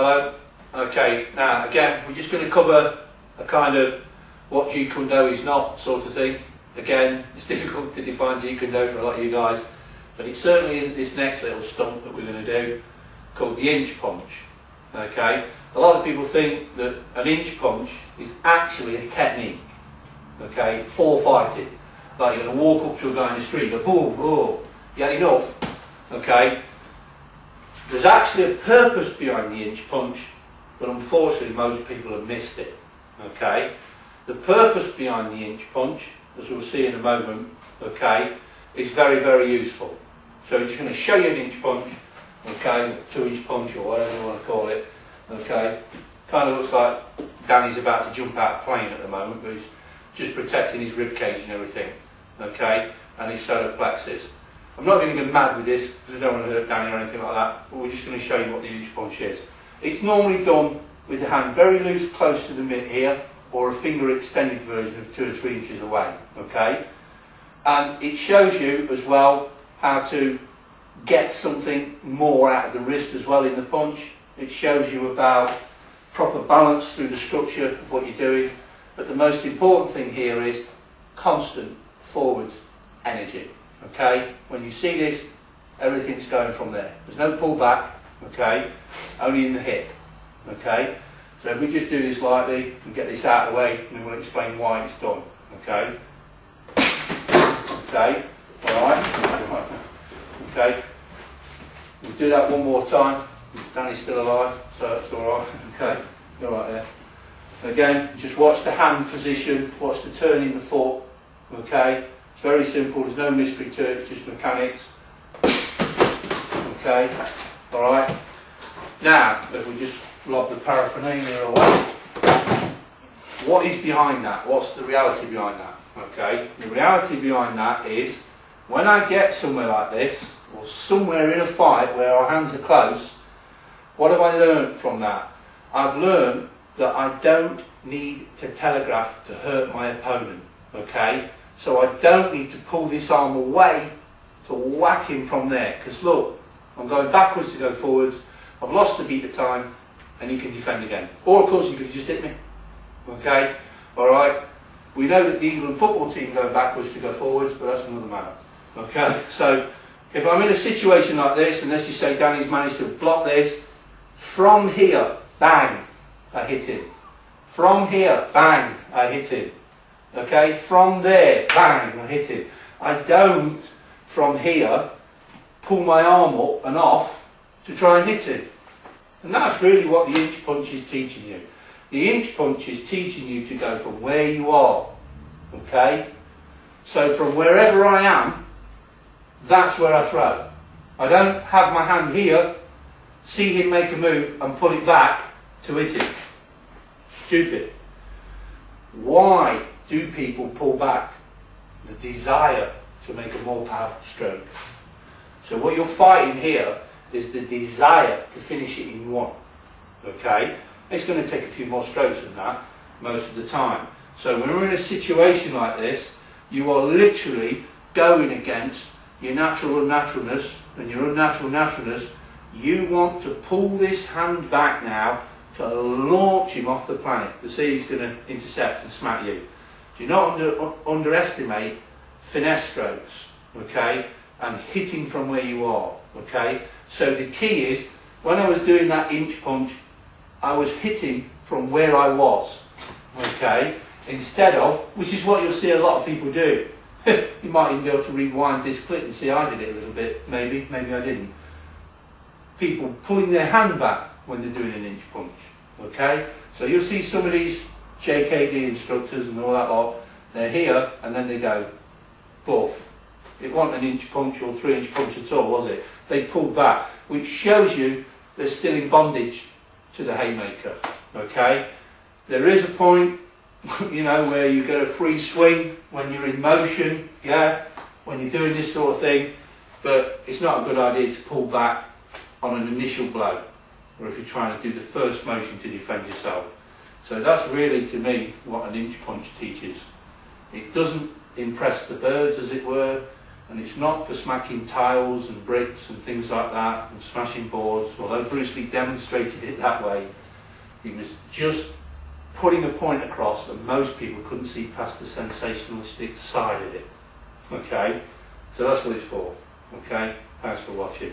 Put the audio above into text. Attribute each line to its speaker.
Speaker 1: Hello. Okay, now again, we're just going to cover a kind of what Jeet Kune Do is not sort of thing. Again, it's difficult to define Jeet Kune Do for a lot of you guys, but it certainly isn't this next little stump that we're going to do called the inch punch. Okay, a lot of people think that an inch punch is actually a technique. Okay, for fighting. Like you're going to walk up to a guy in the street, go boom, boom, you had enough. Okay, there's actually a purpose behind the inch punch, but unfortunately most people have missed it. Okay, the purpose behind the inch punch, as we'll see in a moment, okay, is very, very useful. So I'm just going to show you an inch punch, okay, 2-inch punch or whatever you want to call it. Okay, kind of looks like Danny's about to jump out of a plane at the moment, but he's just protecting his rib cage and everything. Okay, and his solar plexus. I'm not going to get mad with this because I don't want to hurt Danny or anything like that, but we're just going to show you what the inch punch is. It's normally done with the hand very loose close to the mitt here, or a finger extended version of 2 or 3 inches away. Okay, and it shows you as well how to get something more out of the wrist as well in the punch. It shows you about proper balance through the structure of what you're doing, but the most important thing here is constant forwards energy. Okay, when you see this, everything's going from there. There's no pull back, okay, only in the hip. Okay, so if we just do this lightly and get this out of the way, and then we'll explain why it's done. Okay, okay, alright, okay, we'll do that one more time. Danny's still alive, so that's alright. Okay, go right there. Again, just watch the hand position, watch the turn in the foot. Okay, it's very simple, there's no mystery to it, it's just mechanics. Okay, alright. Now, if we just lob the paraphernalia away, what is behind that? What's the reality behind that? Okay, the reality behind that is when I get somewhere like this, or somewhere in a fight where our hands are close, what have I learned from that? I've learned that I don't need to telegraph to hurt my opponent. Okay, so I don't need to pull this arm away to whack him from there, because look, I'm going backwards to go forwards, I've lost a beat of time, and he can defend again. Or of course he could just hit me. Okay, alright, we know that the England football team go backwards to go forwards, but that's another matter. Okay, so if I'm in a situation like this, and let's just say Danny's managed to block this, from here, bang, I hit him. From here, bang, I hit him. Okay, from there, bang, I hit him. I don't, from here, pull my arm up and off to try and hit him. And that's really what the inch punch is teaching you. The inch punch is teaching you to go from where you are. Okay? So from wherever I am, that's where I throw. I don't have my hand here, see him make a move and pull it back to hit him. Stupid. Why do people pull back? The desire to make a more powerful stroke. So what you're fighting here is the desire to finish it in one. Okay? It's going to take a few more strokes than that most of the time. So when we're in a situation like this, you are literally going against your natural unnaturalness, and your unnatural naturalness. You want to pull this hand back now to launch him off the planet. To see he's going to intercept and smack you. Do not underestimate finesse strokes, okay, and hitting from where you are, okay. So the key is, when I was doing that inch punch, I was hitting from where I was, okay, instead of, which is what you'll see a lot of people do. You might even be able to rewind this clip and see I did it a little bit, maybe I didn't. People pulling their hand back when they're doing an inch punch, okay. So you'll see some of these JKD instructors and all that lot, they're here and then they go, buff. It wasn't an inch punch or 3-inch punch at all, was it? They pulled back, which shows you they're still in bondage to the haymaker, okay? There is a point, you know, where you get a free swing when you're in motion, yeah, when you're doing this sort of thing, but it's not a good idea to pull back on an initial blow, or if you're trying to do the first motion to defend yourself. So that's really, to me, what an inch punch teaches. It doesn't impress the birds, as it were. And it's not for smacking tiles and bricks and things like that and smashing boards, although Bruce Lee demonstrated it that way. He was just putting a point across that most people couldn't see past the sensationalistic side of it. Okay, so that's what it's for. Okay, thanks for watching.